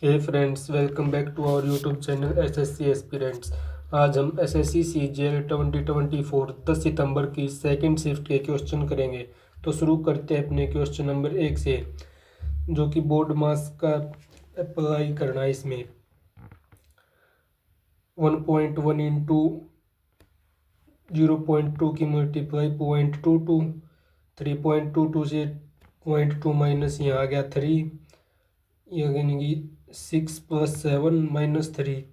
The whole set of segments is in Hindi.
Hey friends, welcome back to our YouTube channel SSC aspirants. आज हम एसएससी सीजीएल 2024 10 सितंबर की सेकंड शिफ्ट के क्वेश्चन करेंगे। तो शुरू करते हैं अपने क्वेश्चन नंबर 1 से, जो कि बोर्ड मास का अप्लाई करना है। इसमें 1.1 इंटू 0.2 की मल्टीप्लाई 0.22, 3.22 से 0.2 माइनस यहाँ आ गया 3, यानी कि 6 + 7 - 3,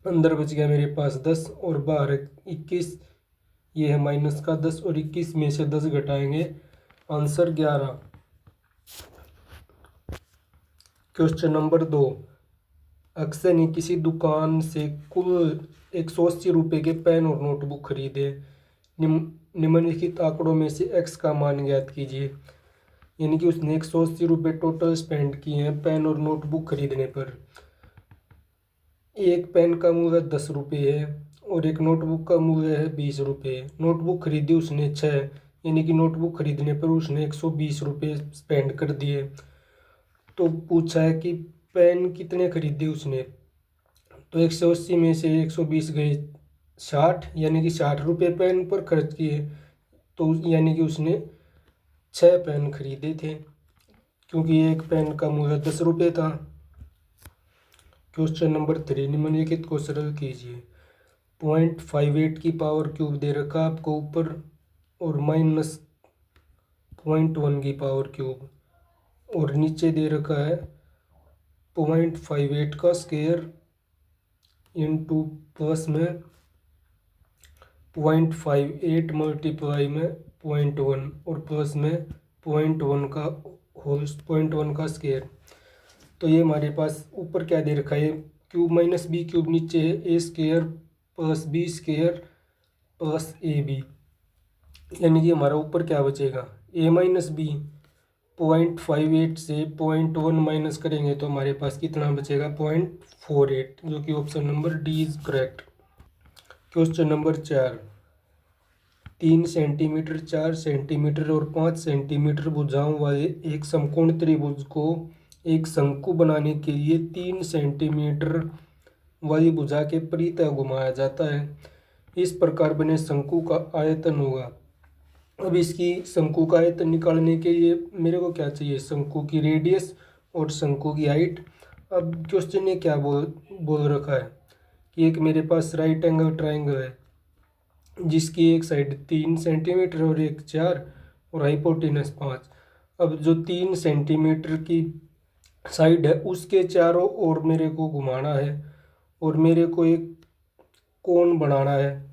अंदर बच गया मेरे पास 10 और बाहर 21। ये है माइनस का 10 और 21 में से 10 घटाएंगे, आंसर 11। क्वेश्चन नंबर 2, अक्षय ने किसी दुकान से कुल 180 रुपये के पेन और नोटबुक खरीदे। निम्नलिखित आंकड़ों में से एक्स का मान ज्ञात कीजिए। यानी कि उसने 180 रुपये टोटल स्पेंड किए हैं पेन और नोटबुक खरीदने पर। एक पेन का मूल्य 10 रुपये है और एक नोटबुक का मूल्य है 20 रुपये। नोटबुक खरीदी उसने 6, यानी कि नोटबुक खरीदने पर उसने 120 रुपये स्पेंड कर दिए। तो पूछा है कि पेन कितने खरीदे उसने। तो 180 में से 120 गए 60, यानी कि 60 रुपये पेन पर खर्च किए। तो यानी कि उसने 6 पेन खरीदे थे, क्योंकि एक पेन का मूल्य 10 रुपये था। क्वेश्चन नंबर 3, निम्नलिखित को सरल कीजिए। 0.58 की पावर क्यूब दे रखा आपको ऊपर, और -0.1 की पावर क्यूब, और नीचे दे रखा है 0.58 का स्क्वायर इंटू प्लस में 0.58 मल्टीप्लाई में 0.1 और प्लस में 0.1 का स्क्वायर। तो ये हमारे पास ऊपर क्या दे रखा है, क्यूब माइनस बी क्यूब, नीचे है A square plus B square plus A B. यानी कि हमारा ऊपर क्या बचेगा, ए माइनस बी। 0.58 से 0.1 माइनस करेंगे तो हमारे पास कितना बचेगा, 0.48, जो कि option number D is correct. Question number 4, 3 centimetre, 4 centimetre और 5 सेंटीमीटर भुजाओं वाले एक समकोण त्रिभुज को एक शंकु बनाने के लिए 3 सेंटीमीटर वाली भुजा के परितः घुमाया जाता है। इस प्रकार बने शंकु का आयतन होगा। अब इसकी शंकु का आयतन निकालने के लिए मेरे को क्या चाहिए, शंकु की रेडियस और शंकु की हाइट। अब क्वेश्चन ने क्या बोल रखा है कि एक मेरे पास राइट एंगल ट्राइंगल है, जिसकी एक साइड 3 सेंटीमीटर और एक 4 और हाइपोटेनस 5। अब जो 3 सेंटीमीटर की साइड है उसके चारों ओर मेरे को घुमाना है और मेरे को एक कोण बनाना है।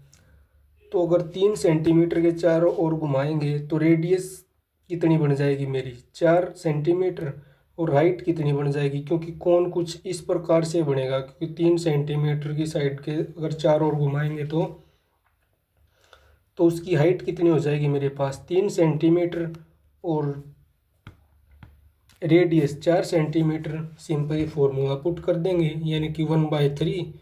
तो अगर 3 सेंटीमीटर के चारों ओर घुमाएंगे तो रेडियस कितनी बन जाएगी मेरी, 4 सेंटीमीटर, और हाइट कितनी बन जाएगी, क्योंकि कोण कुछ इस प्रकार से बनेगा, क्योंकि 3 सेंटीमीटर की साइड के अगर चारों ओर घुमाएंगे तो उसकी हाइट कितनी हो जाएगी मेरे पास, 3 सेंटीमीटर, और radius 4 centimetre. Simply formula put कर देंगे, यानी कि 1/3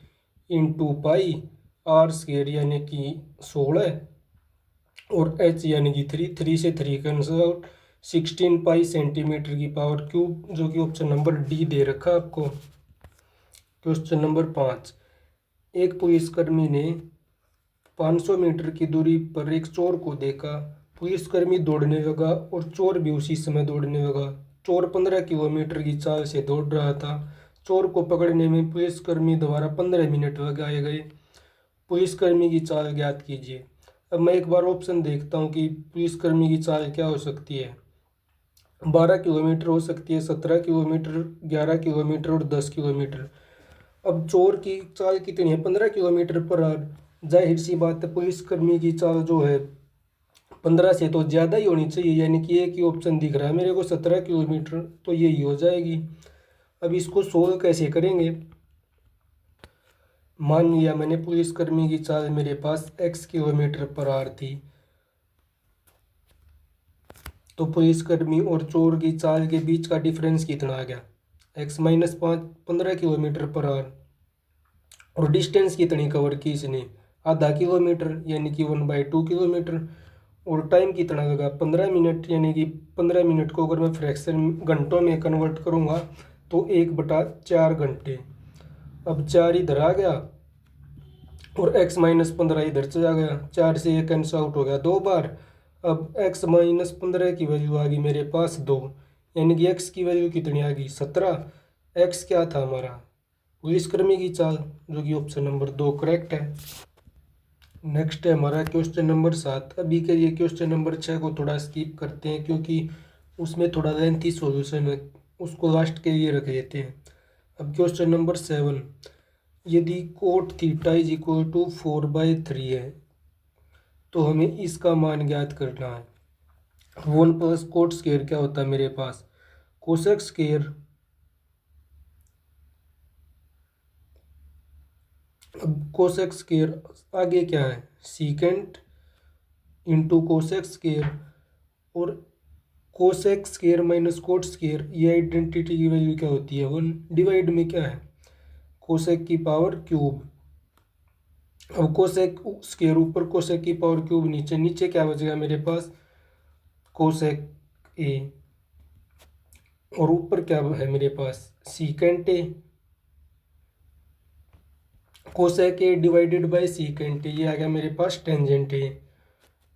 इंटू पाई आर स्क्वायर, यानी कि 16, और एच यानी कि 3 से 3 कैंसिल आउट, 16 पाई सेंटीमीटर की पावर क्यूब, जो कि ऑप्शन नंबर डी दे रखा आपको। क्वेश्चन नंबर 5, एक पुलिसकर्मी ने 500 मीटर की दूरी पर एक चोर को देखा। पुलिसकर्मी दौड़ने लगा और चोर भी उसी समय दौड़ने लगा। चोर 15 किलोमीटर की चाल से दौड़ रहा था। चोर को पकड़ने में पुलिसकर्मी द्वारा 15 मिनट लगाए गए। पुलिसकर्मी की चाल ज्ञात कीजिए। अब मैं एक बार ऑप्शन देखता हूँ कि पुलिसकर्मी की चाल क्या हो सकती है। 12 किलोमीटर हो सकती है, 17 किलोमीटर, 11 किलोमीटर और 10 किलोमीटर। अब चोर की चाल कितनी है, 15 किलोमीटर पर आवर। जाहिर सी बात है पुलिसकर्मी की चाल जो है 15 से तो ज़्यादा ही होनी चाहिए, यानी कि एक ही ऑप्शन दिख रहा है मेरे को 17 किलोमीटर, तो यही हो जाएगी। अब इसको सोल्व कैसे करेंगे। मान लिया मैंने पुलिसकर्मी की चाल मेरे पास x किलोमीटर पर आवर थी, तो पुलिसकर्मी और चोर की चाल के बीच का डिफरेंस कितना आ गया, x - 5, 15 किलोमीटर पर आवर। और डिस्टेंस कितनी कवर की इसने, आधा किलोमीटर, यानी कि 1/2 किलोमीटर। और टाइम कितना लगा, 15 मिनट, यानी कि 15 मिनट को अगर मैं फ्रैक्शन घंटों में कन्वर्ट करूँगा तो 1/4 घंटे। अब 4 इधर आ गया और x-15 इधर चला गया, 4 से 1 कैंसिल आउट हो गया 2 बार। अब x-15 की वैल्यू आ गई मेरे पास 2, यानी कि x की वैल्यू कितनी आ गई 17। x क्या था हमारा, व्युत्क्रमी की चाल, जो कि ऑप्शन नंबर 2 करेक्ट है। नेक्स्ट है हमारा क्वेश्चन नंबर 7। अभी के लिए क्वेश्चन नंबर 6 को थोड़ा स्किप करते हैं क्योंकि उसमें थोड़ा लेंथी सॉल्यूशन है, उसको लास्ट के लिए रख देते हैं। अब क्वेश्चन नंबर 7, यदि cot theta is equal to 4/3 है तो हमें इसका मान ज्ञात करना है। 1 प्लस कोट स्क्वायर क्या होता है मेरे पास, कोसेक स्क्वायर। अब कोसेक स्क्वायर आगे क्या है, सीकेंट इंटू कोसेक स्क्वायर, और cosec square minus cot square, ये आइडेंटिटी की वैल्यू क्या होती है 1, डिवाइड में क्या है कोसेक की पावर क्यूब। अब कोसेक स्क्वायर ऊपर, कोसेक की पावर क्यूब नीचे, नीचे क्या बचेगा मेरे पास कोसेक ए, और ऊपर क्या है मेरे पास secant A. Cosec A divided by secant A, ये आ गया मेरे पास टेंजेंट ए,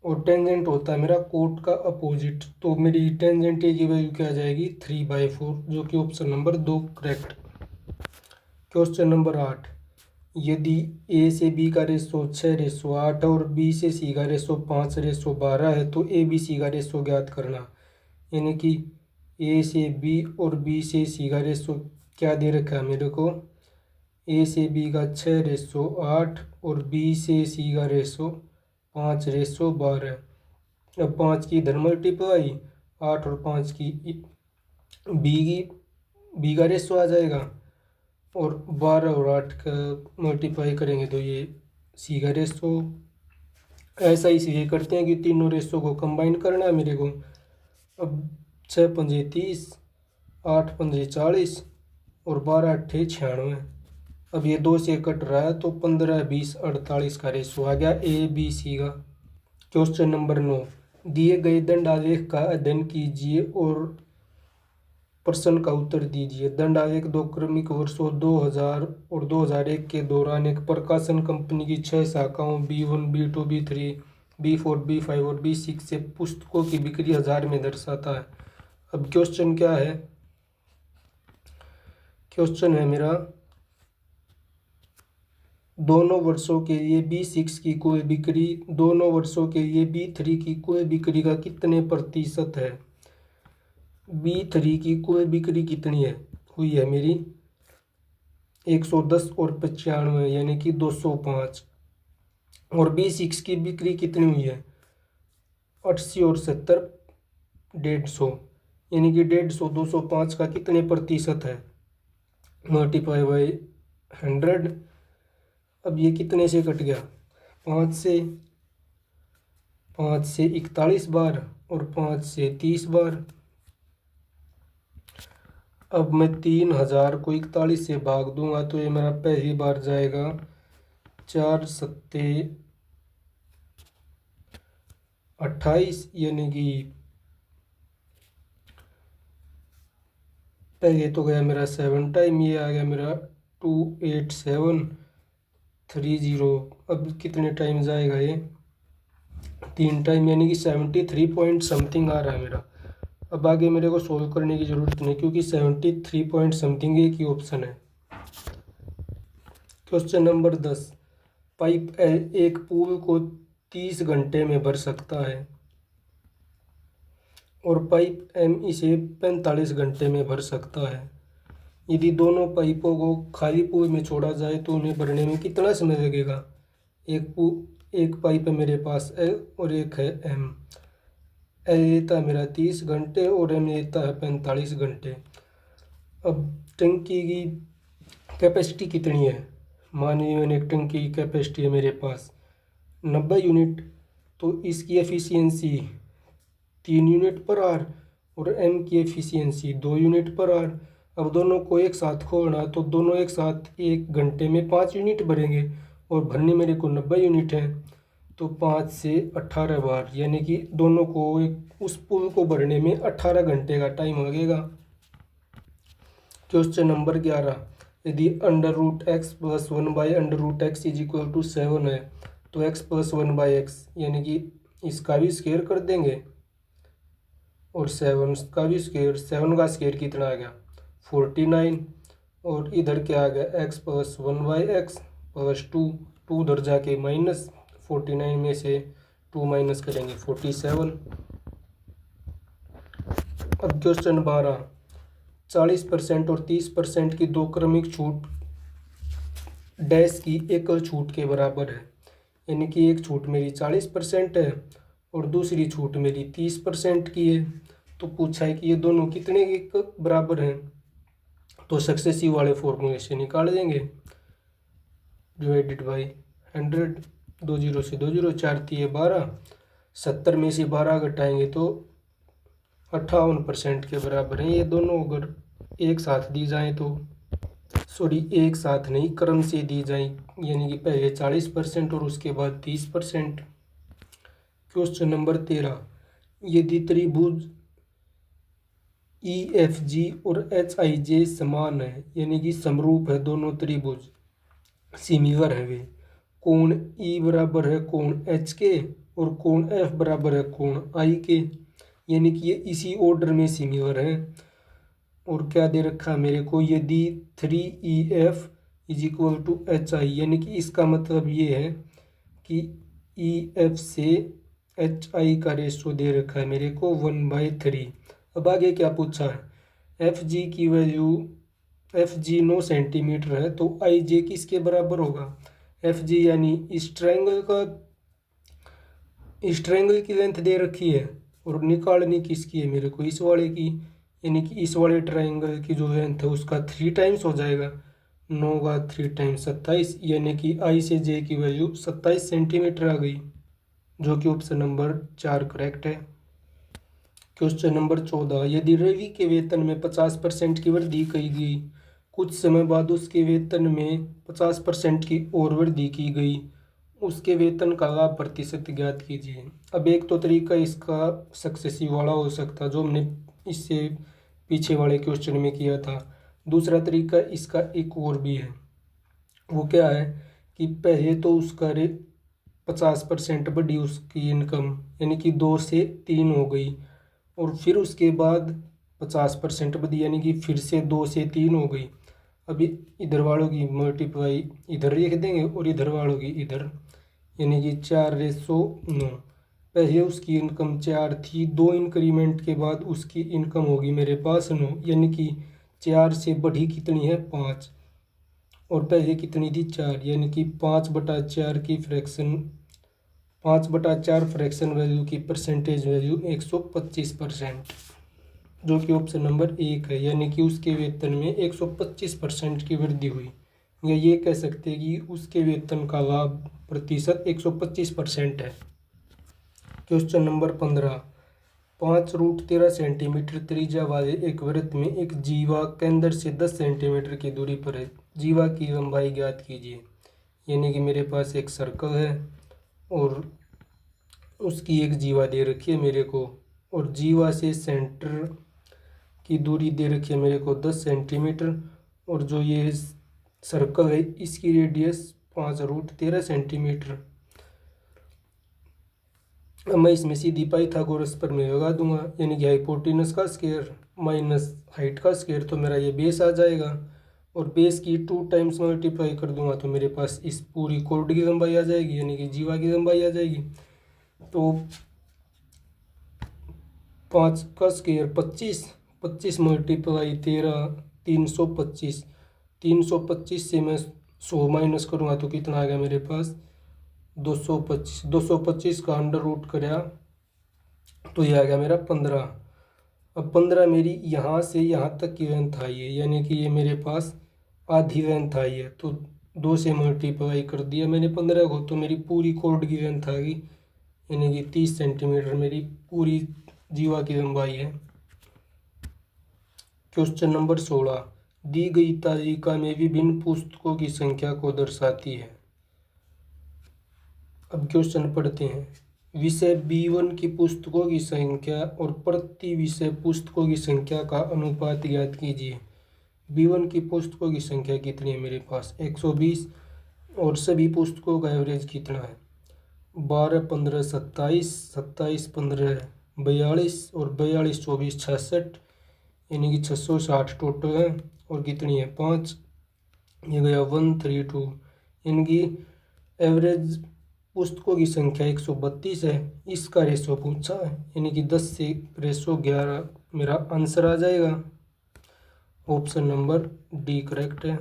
और टेंजेंट होता है मेरा कोट का अपोजिट, तो मेरी टेंजेंट ए की वैल्यू क्या आ जाएगी 3/4, जो कि option number 2 correct. Question number 8, यदि ए से बी का रेशो 6/8 और बी से सी का रेशो 5/12 है तो ए बी सी का रेशो ज्ञात करना। यानी कि ए से बी और बी से सी का रेशो क्या दे रखा है मेरे को, ए से बी का 6/8 और बी से सी का रेशो 5/12। अब 5 की इधर मल्टीप्लाई, 8 और 5 की बी का रेशो आ जाएगा, और 12 और 8 का मल्टीप्लाई करेंगे तो ये सी का रेशो। ऐसा इसलिए करते हैं कि तीनों रेशो को कंबाइन करना है मेरे को। अब 6×5 30, 8×5 40 और 12×8 96। अब ये 2 से कट रहा है तो 15, 20, 48 का रेशो आ गया ए बी सी का। क्वेश्चन नंबर 9, दिए गए दंडालेख का अध्ययन कीजिए और प्रश्न का उत्तर दीजिए। दंडालेख 2 क्रमिक वर्षों 2000 और 2001 के दौरान एक प्रकाशन कंपनी की 6 शाखाओं B1, B2, B3, B4, B5 और B6 से पुस्तकों की बिक्री 1000 में दर्शाता है। अब क्वेश्चन क्या है, क्वेश्चन है मेरा दोनों वर्षों के लिए B6 की कुल बिक्री दोनों वर्षों के लिए B3 की कुल बिक्री का कितने प्रतिशत है। B3 की कुल बिक्री कितनी है हुई है मेरी 110 और 95, यानी कि 205, और B6 की बिक्री कितनी हुई है 80 और 70 150, यानी कि 150 205 का कितने प्रतिशत है, मल्टीप्लाई बाय 100। अब ये कितने से कट गया 5 से 41 बार और 5 से 30 बार। अब मैं 3000 को 41 से भाग दूंगा तो ये मेरा पहली बार जाएगा 4 सत्ते 28, यानी कि पहले तो गया मेरा 7 टाइम, ये आ गया मेरा 28730। अब कितने टाइम जाएगा ये 3 टाइम, यानी कि 73 पॉइंट समथिंग आ रहा है मेरा। अब आगे मेरे को सोल्व करने की ज़रूरत नहीं क्योंकि 73 पॉइंट समथिंग एक ही ऑप्शन है। क्वेश्चन नंबर 10, पाइप एल एक पूल को 30 घंटे में भर सकता है और पाइप एम इसे 45 घंटे में भर सकता है। यदि दोनों पाइपों को खाली पूल में छोड़ा जाए तो उन्हें भरने में कितना समय लगेगा। एक पाइप है मेरे पास एल और एक है एम। एल लेता है मेरा 30 घंटे और एम लेता है 45 घंटे। अब टंकी की कैपेसिटी कितनी है, मान लीजिए एक टंकी की कैपेसिटी है मेरे पास 90 यूनिट, तो इसकी एफिशिएंसी 3 यूनिट पर आवर और एम की एफिशिएंसी 2 यूनिट पर आवर। अब दोनों को एक साथ खोलना तो दोनों एक साथ 1 घंटे में 5 यूनिट भरेंगे और भरने मेरे को 90 यूनिट है, तो 5 से 18 बार, यानी कि दोनों को उस पुल को भरने में 18 घंटे का टाइम लगेगा। क्वेश्चन नंबर 11, यदि under root x plus 1/√x is equal to 7 है तो x प्लस 1/x यानी कि इसका भी स्क्वायर कर देंगे और 7 का भी स्क्वायर। 7 का स्क्वायर कितना आ गया 49 और इधर क्या आ गया x प्लस 1/x प्लस 2 उधर जाके माइनस 49 में से 2 माइनस करेंगे 47। अब क्वेश्चन 12, 40% और 30% की दो क्रमिक छूट डैश की एकल छूट के बराबर है। यानी कि एक छूट मेरी 40% है और दूसरी छूट मेरी 30% की है। तो पूछा है कि ये दोनों कितने के बराबर हैं। तो सक्सेसिव वाले फॉर्मूले से निकाल देंगे, डिवाइडेड बाई 100, 2 जीरो से 2 जीरो, 4 3 12, 70 में से 12 घटाएंगे तो 58% के बराबर हैं ये दोनों। अगर एक साथ दी जाएँ तो सॉरी एक साथ नहीं क्रम से दी जाए, यानी कि पहले 40% और उसके बाद 30%। क्वेश्चन नंबर 13, यदि त्रिभुज EFG और HIJ समान है यानी कि समरूप है, दोनों त्रिभुज सिमिलर है वे, कोण E बराबर है कोण H के और कोण F बराबर है कोण I के, यानी कि ये इसी ऑर्डर में सिमिलर है। और क्या दे रखा है मेरे को, यदि 3EF is equal to HI, यानी कि इसका मतलब ये है कि EF से HI का रेशो दे रखा है मेरे को 1/3। अब आगे क्या पूछा है, FG की वैल्यू, FG 9 सेंटीमीटर है तो IJ किसके बराबर होगा, FG यानी इस ट्रायंगल की लेंथ दे रखी है और निकालनी किसकी है मेरे को, इस वाले की, यानी कि इस वाले ट्रायंगल की जो लेंथ है उसका 3 टाइम्स हो जाएगा। 9 का 3 टाइम्स 27, यानी कि I से J की वैल्यू 27 सेंटीमीटर आ गई, जो कि ऑप्शन नंबर 4 करेक्ट है। क्वेश्चन नंबर 14, यदि रवि के वेतन में 50% की वृद्धि की गई, कुछ समय बाद उसके वेतन में 50% की और वृद्धि की गई, उसके वेतन का लाभ प्रतिशत ज्ञात कीजिए। अब एक तो तरीका इसका सक्सेसिव वाला हो सकता जो हमने इससे पीछे वाले क्वेश्चन में किया था। दूसरा तरीका इसका एक और भी है, वो क्या है कि पहले तो उसका 50% बढ़ी उसकी इनकम, यानी कि 2 से 3 हो गई, और फिर उसके बाद 50% बढ़ी यानी कि फिर से 2 से 3 हो गई। अभी इधर वालों की मल्टीप्लाई इधर लिख देंगे और इधर वालों की इधर, यानी कि 4:9। पहले उसकी इनकम 4 थी, 2 इंक्रीमेंट के बाद उसकी इनकम होगी मेरे पास 9, यानी कि 4 से बढ़ी कितनी है 5, और पहले कितनी थी 4, यानी कि 5/4 की फ्रैक्शन, 5/4 फ्रैक्शन वैल्यू की परसेंटेज वैल्यू 125%, जो कि ऑप्शन नंबर 1 है। यानी कि उसके वेतन में 125% की वृद्धि हुई, या ये कह सकते हैं कि उसके वेतन का लाभ प्रतिशत 125% है। क्वेश्चन नंबर 15, 5√13 सेंटीमीटर त्रिज्या वाले एक वृत्त में एक जीवा केंद्र से 10 सेंटीमीटर की दूरी पर है, जीवा की लंबाई ज्ञात कीजिए। यानी कि मेरे पास एक सर्कल है और उसकी एक जीवा दे रखी है मेरे को, और जीवा से सेंटर की दूरी दे रखी है मेरे को 10 सेंटीमीटर, और जो ये सर्कल है इसकी रेडियस 5√13 सेंटीमीटर। अब मैं इसमें सीधी पाइथागोरस पर मैं लगा दूंगा, यानी कि हाइपोटेनस का स्क्वायर माइनस हाइट का स्क्वायर, तो मेरा ये बेस आ जाएगा, और बेस की 2 टाइम्स मल्टीप्लाई कर दूंगा तो मेरे पास इस पूरी कॉर्ड की लंबाई आ जाएगी, यानी कि जीवा की लंबाई आ जाएगी। तो 5 का स्क्वायर 25, 25 मल्टीप्लाई 13, 325, 325 से मैं 100 माइनस करूँगा तो कितना आ गया मेरे पास 225, 225 का अंडर रूट कराया तो ये आ गया मेरा 15। अब 15 मेरी यहाँ से यहाँ तक की लेंथ आई है, यानी कि ये मेरे पास आधी लेंथ आई है, तो 2 से मल्टीप्लाई कर दिया मैंने 15 को, तो मेरी पूरी कॉर्ड की लेंथ आ गई, यानी कि 30 सेंटीमीटर मेरी पूरी जीवा की लंबाई है। क्वेश्चन नंबर 16, दी गई तालिका में विभिन्न पुस्तकों की संख्या को दर्शाती है। अब क्वेश्चन पढ़ते हैं। विषय B1 की पुस्तकों की संख्या और प्रति विषय पुस्तकों की संख्या का अनुपात ज्ञात कीजिए। B1 की पुस्तकों की संख्या कितनी है मेरे पास 120 और सभी पुस्तकों का एवरेज कितना है 12 15 27 27 15 42 और 42 24 66 यानी कि 660 टोटल है और कितनी है 5 ये गया 132 यानी कि एवरेज पुस्तकों की संख्या 132 है। इसका रेशो पूछा है यानी कि 10 से रेशो 11 मेरा आंसर आ जाएगा। ऑप्शन नंबर डी करेक्ट है।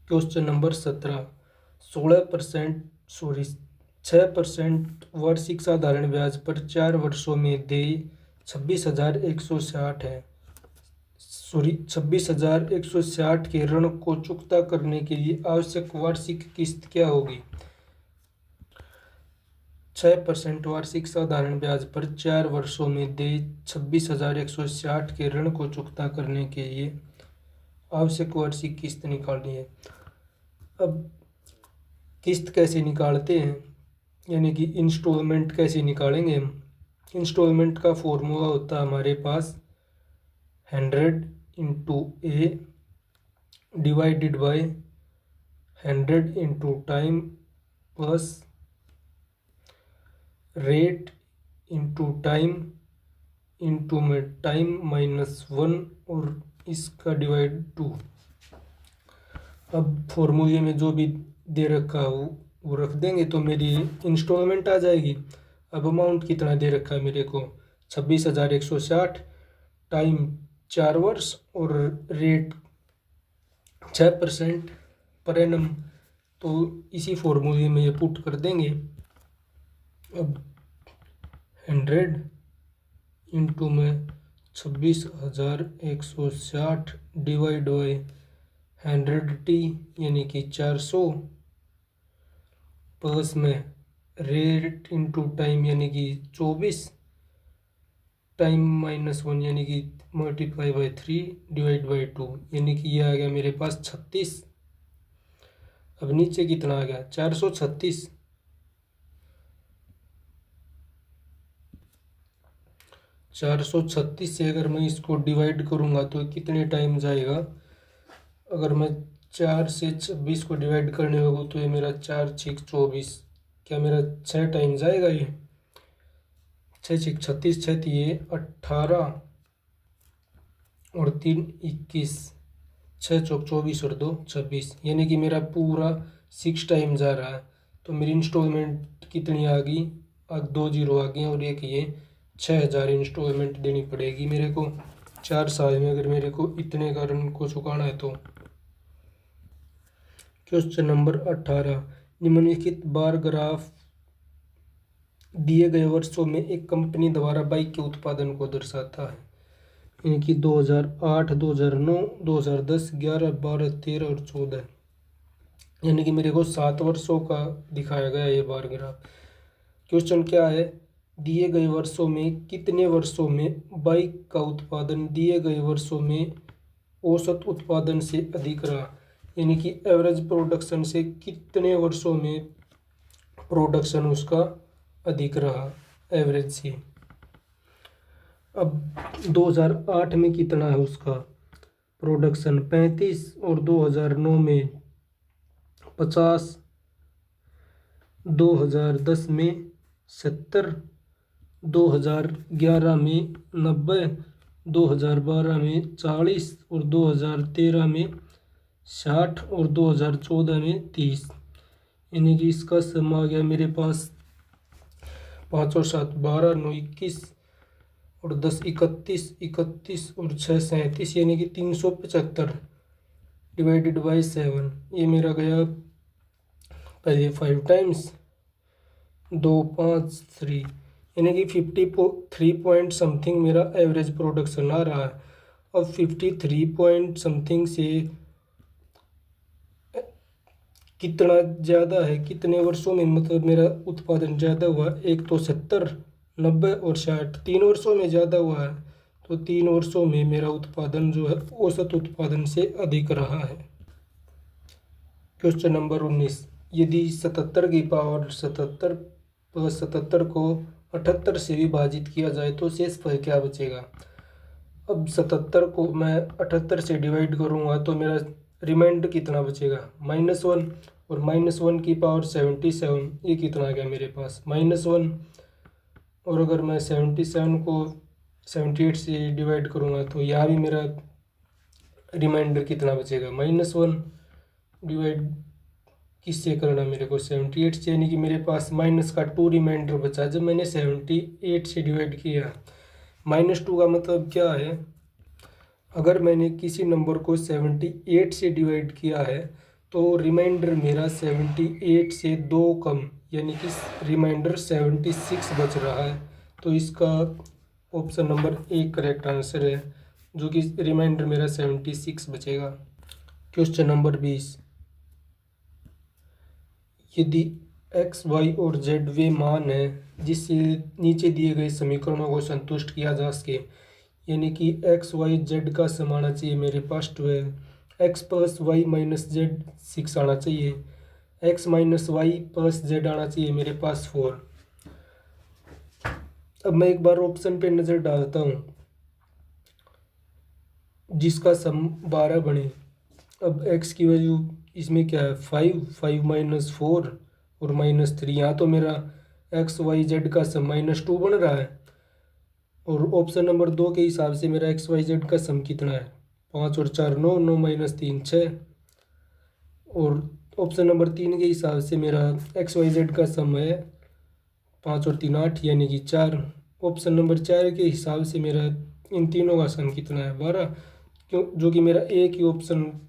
क्वेश्चन नंबर 17 6% वार्षिक साधारण ब्याज पर 4 वर्षों में देय 26,160 है 26,160 के ऋण को चुकता करने के लिए आवश्यक वार्षिक किस्त क्या होगी 6% वार्षिक साधारण ब्याज पर 4 वर्षों में देय 26,160 के ऋण को चुकता करने के लिए आवश्यक वार्षिक किस्त निकालनी है। अब किस्त कैसे निकालते हैं यानी कि इंस्टॉलमेंट कैसे निकालेंगे हम। इंस्टॉलमेंट का फॉर्मूला होता है हमारे पास 100 इंटू ए divided bye 100 into time plus rate into time into में टाइम -1 और इसका डिवाइड 2। अब फॉर्मूले में जो भी दे रखा हो वो रख देंगे तो मेरी इंस्टॉलमेंट आ जाएगी। अब अमाउंट कितना दे रखा है मेरे को 26,160 टाइम 4 वर्ष और रेट 6% पर एनम तो इसी फॉर्मूले में ये पुट कर देंगे। अब 100 इंटू में 26,160 डिवाइड बाई 100t यानी कि 400 प्लस में रेट इंटू टाइम यानी कि 24 टाइम -1 यानी कि मल्टीप्लाई बाई 3 डिवाइड बाई 2 यानी कि ये आ गया मेरे पास 36। अब नीचे कितना आ गया 436 436 से अगर मैं इसको डिवाइड करूँगा तो कितने टाइम जाएगा। अगर मैं 4 से 26 को डिवाइड करने होगा तो ये मेरा 4 6 24 क्या मेरा 6 टाइम जाएगा। ये 6 6 36 6 ये 18 और 3 21 6 चौक 24 और 2 26 यानी कि मेरा पूरा 6 टाइम जा रहा है। तो मेरी इंस्टॉलमेंट कितनी आ गई 2 जीरो आ गए और एक ये 6,000 इंस्टॉलमेंट देनी पड़ेगी मेरे को 4 साल में अगर मेरे को इतने का ऋण को चुकाना है तो। क्वेश्चन नंबर 18 निम्नलिखित बार ग्राफ दिए गए वर्षों में एक कंपनी द्वारा बाइक के उत्पादन को दर्शाता है यानी कि 2008 2009 2010 11 12 13 और 14 यानी कि मेरे को 7 वर्षों का दिखाया गया ये बार ग्राफ। क्वेश्चन क्या है दिए गए वर्षों में कितने वर्षों में बाइक का उत्पादन दिए गए वर्षों में औसत उत्पादन से अधिक रहा यानी कि एवरेज प्रोडक्शन से कितने वर्षों में प्रोडक्शन उसका अधिक रहा एवरेज से। अब 2008 में कितना है उसका प्रोडक्शन 35 और 2009 में 50 2010 में 70 2011 में 90 2012 में 40 और 2013 में 60 और 2014 में 30 यानी कि इसका सम आ गया मेरे पास 5 और 7 12 9 21 और 10 31 31 और 6 37 यानी कि 375 डिवाइडेड बाई 7 ये मेरा गया पहले 5 टाइम्स 2 5 3 यानी कि 53 पॉइंट समथिंग मेरा एवरेज प्रोडक्शन आ रहा है। अब 53 पॉइंट समथिंग से कितना ज़्यादा है कितने वर्षों में मतलब मेरा उत्पादन ज़्यादा हुआ एक तो 70 90 और 60 3 वर्षों में ज़्यादा हुआ है तो 3 वर्षों में मेरा उत्पादन जो है औसत उत्पादन से अधिक रहा है। क्वेश्चन नंबर 19 यदि 77 की पावर 77 प्लस 77 को 78 से विभाजित किया जाए तो शेषफल क्या बचेगा। अब 77 को मैं 78 से डिवाइड करूँगा तो मेरा रिमाइंडर कितना बचेगा, -1, और -1 की पावर 77, ये कितना आ गया मेरे पास, -1। और अगर मैं 77 को 78 से डिवाइड करूँगा तो यहाँ भी मेरा रिमाइंडर कितना बचेगा, -1। डिवाइड किससे करना मेरे को, 78 से, यानी कि मेरे पास माइनस का 2 रिमाइंडर बचा जब मैंने 78 से डिवाइड किया। -2 का मतलब क्या है, अगर मैंने किसी नंबर को 78 से डिवाइड किया है तो रिमाइंडर मेरा 78 से 2 कम, यानी कि रिमाइंडर 76 बच रहा है। तो इसका ऑप्शन नंबर 1 करेक्ट आंसर है, जो कि रिमाइंडर मेरा 76 बचेगा। क्वेश्चन नंबर 20, यदि x, y और z वे मान हैं जिससे नीचे दिए गए समीकरणों को संतुष्ट किया जा सके, यानी कि x, y, z का सम आना चाहिए मेरे पास 12, x plus y minus z 6 आना चाहिए, x minus y plus z आना चाहिए मेरे पास 4। अब मैं एक बार ऑप्शन पे नज़र डालता हूँ जिसका सम 12 बने। अब x की वैल्यू इसमें क्या है, 5 माइनस 4 और -3, यहाँ तो मेरा x y z का सम -2 बन रहा है। और ऑप्शन नंबर 2 के हिसाब से मेरा x y z का सम कितना है, 5 और 4 9, 9 माइनस 3 6। और ऑप्शन नंबर 3 के हिसाब से मेरा x y z का सम है 5 और 3 8, यानी कि 4। ऑप्शन नंबर 4 के हिसाब से मेरा इन तीनों का सम कितना है, 12, क्यों, जो कि मेरा एक ही ऑप्शन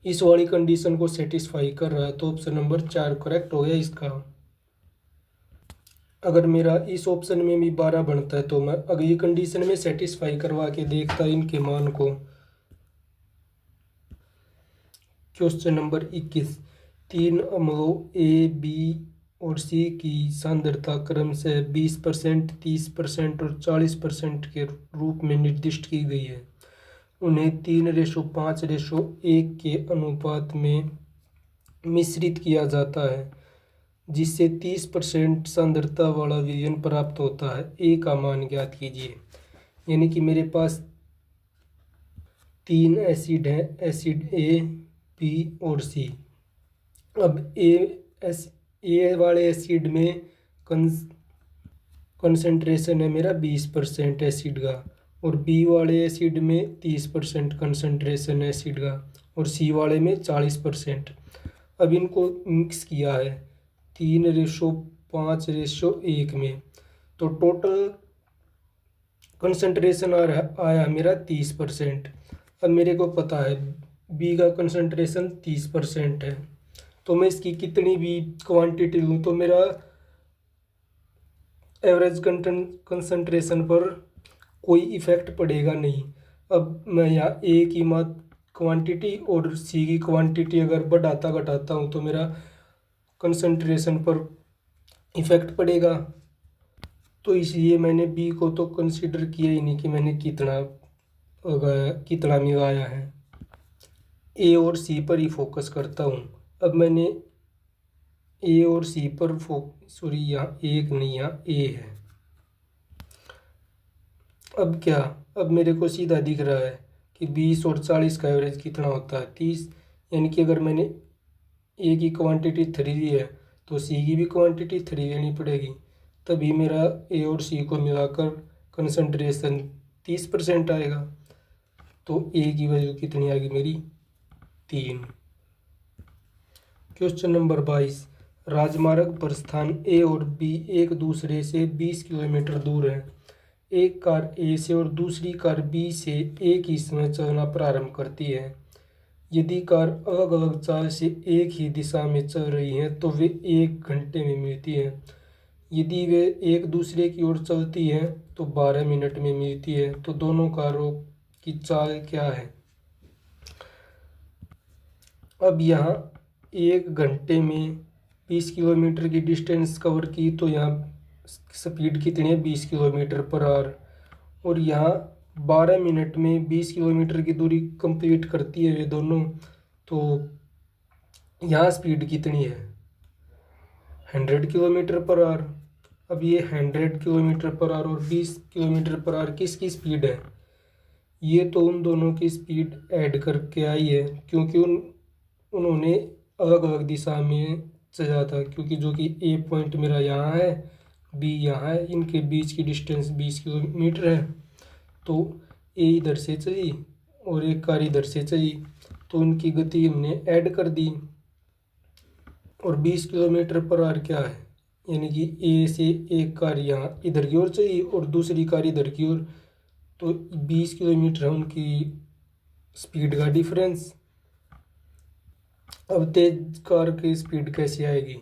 इस वाली कंडीशन को सेटिस्फाई कर रहा है। तो ऑप्शन नंबर 4 करेक्ट हो गया इसका। अगर मेरा इस ऑप्शन में भी 12 बनता है तो मैं अगली कंडीशन में सेटिस्फाई करवा के देखता इनके मान को। क्वेश्चन नंबर 21, 3 अम्लों ए, बी और सी की सांद्रता क्रमशः 20%, 30% और 40% के रूप में निर्दिष्ट की गई है। उन्हें 3:5:1 के अनुपात में मिश्रित किया जाता है जिससे 30% सांद्रता वाला विलयन प्राप्त होता है। ए का मान ज्ञात कीजिए। यानी कि मेरे पास 3 एसिड हैं, एसिड ए, बी और सी। अब ए वाले एसिड में कंसंट्रेशन है मेरा 20% एसिड का, और बी वाले एसिड में 30% कंसंट्रेशन है एसिड का, और सी वाले में 40%। अब इनको मिक्स किया है 3:5:1 में, तो टोटल कंसंट्रेशन आया मेरा 30%। अब मेरे को पता है बी का कंसंट्रेशन 30% है, तो मैं इसकी कितनी भी क्वांटिटी लूँ तो मेरा एवरेज कंसंट्रेशन पर कोई इफ़ेक्ट पड़ेगा नहीं। अब मैं यहाँ ए की क्वांटिटी और सी की क्वांटिटी अगर बढ़ाता घटाता हूँ तो मेरा कंसंट्रेशन पर इफ़ेक्ट पड़ेगा। तो इसलिए मैंने बी को तो कंसिडर किया ही नहीं कि मैंने कितना मिलाया है। ए और सी पर ही फोकस करता हूँ। अब मैंने ए और सी पर सॉरी, यहाँ एक नहीं, यहाँ ए है। अब क्या, अब मेरे को सीधा दिख रहा है कि 20 और 40 का एवरेज कितना होता है, 30। यानी कि अगर मैंने ए की क्वांटिटी 3 ली है तो सी की भी क्वांटिटी 3 लेनी पड़ेगी, तभी मेरा ए और सी को मिलाकर कंसंट्रेशन 30% आएगा। तो ए की वैल्यू कितनी आएगी मेरी, 3। क्वेश्चन नंबर 22, राजमार्ग पर स्थान ए और बी एक दूसरे से 20 किलोमीटर दूर है। एक कार ए से और दूसरी कार बी से एक ही समय चलना प्रारंभ करती है। यदि कार अलग अलग चाल से एक ही दिशा में चल रही हैं तो वे 1 घंटे में मिलती हैं। यदि वे एक दूसरे की ओर चलती हैं तो 12 मिनट में मिलती है। तो दोनों कारों की चाल क्या है। अब यहाँ 1 घंटे में 20 किलोमीटर की डिस्टेंस कवर की, तो यहाँ स्पीड कितनी है, 20 किलोमीटर पर आवर। और यहाँ 12 मिनट में 20 किलोमीटर की दूरी कंप्लीट करती है ये दोनों, तो यहाँ स्पीड कितनी है, 100 किलोमीटर पर आवर। अब ये 100 किलोमीटर पर आवर और 20 किलोमीटर पर आवर किसकी स्पीड है, ये तो उन दोनों की स्पीड ऐड करके आई है, क्योंकि उन्होंने अलग अलग दिशा में चला था, क्योंकि जो कि ए पॉइंट मेरा यहाँ है, बी यहाँ है, इनके बीच की डिस्टेंस 20 किलोमीटर है। तो ए इधर से चली और एक कार इधर से चली, तो उनकी गति हमने ऐड कर दी। और 20 किलोमीटर पर आवर क्या है, यानी कि ए से एक कार यहाँ इधर की ओर चली और दूसरी कार इधर की ओर, तो 20 किलोमीटर है उनकी स्पीड का डिफरेंस। अब तेज कार की स्पीड कैसे आएगी,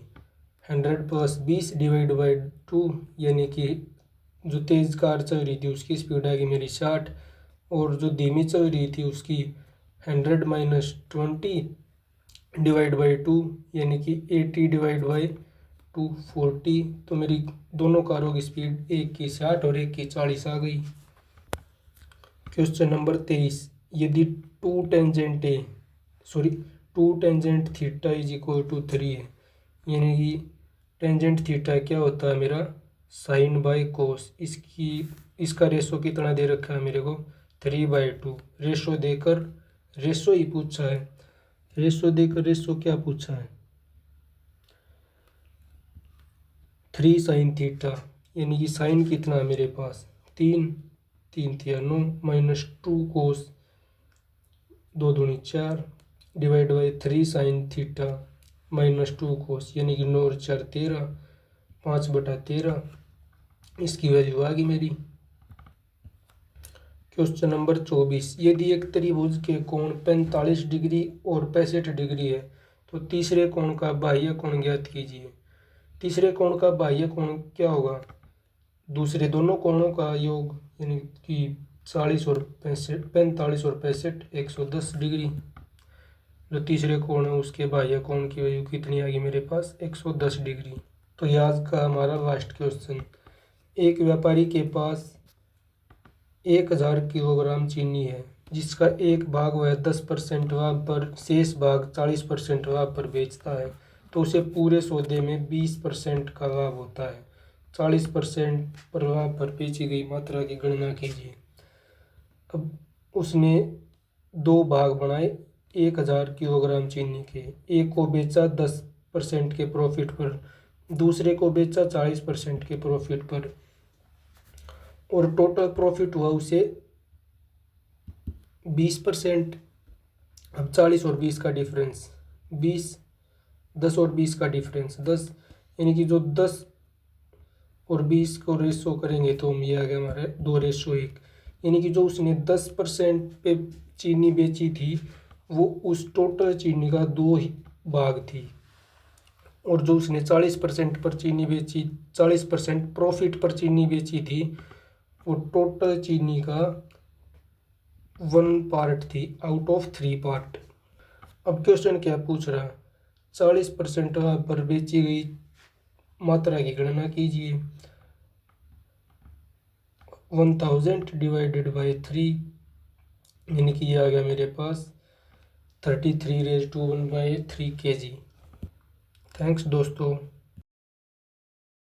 100 प्लस 20 डिवाइड बाई 2, यानी कि जो तेज़ कार चल रही थी उसकी स्पीड आएगी मेरी 60, और जो धीमी चल रही थी उसकी 100 माइनस 20 डिवाइड बाई 2, यानी कि 80 डिवाइड बाई 2 40। तो मेरी दोनों कारों की स्पीड, एक की 60 और एक की 40 आ गई। क्वेश्चन नंबर 23, यदि two tangent theta is equal to 3 है, यानी कि टेंजेंट थीटा क्या होता है मेरा, साइन बाई कोस। इसका रेशो कितना दे रखा है मेरे को, 3/2। रेशो देकर रेशो ही पूछा है, रेशो देकर रेशो क्या पूछा है, 3 साइन थीटा, यानी कि साइन कितना है मेरे पास 3, 3 तिया 9 माइनस 2 कोस 2 दूनी 4 divide by 3 sine theta minus 2 कोस, यानी कि 9 और 4 13, 5/13। इसकी वैल्यू आ गई मेरी। क्वेश्चन नंबर 24, यदि एक त्रिभुज के कोण 45 डिग्री और 65 डिग्री है तो तीसरे कोण का बाह्य कोण ज्ञात कीजिए। तीसरे कोण का बाह्य कोण क्या होगा, दूसरे दोनों कोणों का योग, यानी कि 40 और 65, 45 और 65 110 डिग्री। जो तीसरे कोण है उसके बाह्य कोण की वैल्यू कितनी आ गई मेरे पास, 110 डिग्री। तो ये आज का हमारा लास्ट क्वेश्चन। एक व्यापारी के पास 1000 किलोग्राम चीनी है, जिसका एक भाग वह 10% लाभ पर, शेष भाग 40% लाभ पर बेचता है, तो उसे पूरे सौदे में 20% का लाभ होता है। 40% पर लाभ पर बेची गई मात्रा की गणना कीजिए। अब उसने दो भाग बनाए 1000 किलोग्राम चीनी के, एक को बेचा 10% के प्रॉफिट पर, दूसरे को बेचा 40% के प्रॉफिट पर, और टोटल प्रॉफिट हुआ उसे 20%। अब 40 और 20 का डिफरेंस 20, 10 और 20 का डिफरेंस 10, यानी कि जो 10 और 20 को रेशो करेंगे तो हम ये आ गया हमारे 2:1, यानी कि जो उसने 10% पे चीनी बेची थी वो उस टोटल चीनी का 2 भाग थी, और जो उसने 40% पर चीनी बेची, 40% प्रॉफिट पर चीनी बेची थी, वो टोटल चीनी का 1 पार्ट थी आउट ऑफ 3 पार्ट। अब क्वेश्चन क्या पूछ रहा है, 40% पर बेची गई मात्रा की गणना कीजिए। 1000 डिवाइडेड बाई 3, यानी कि ये आ गया मेरे पास 33 raised to 1/3 kg। थैंक्स दोस्तों।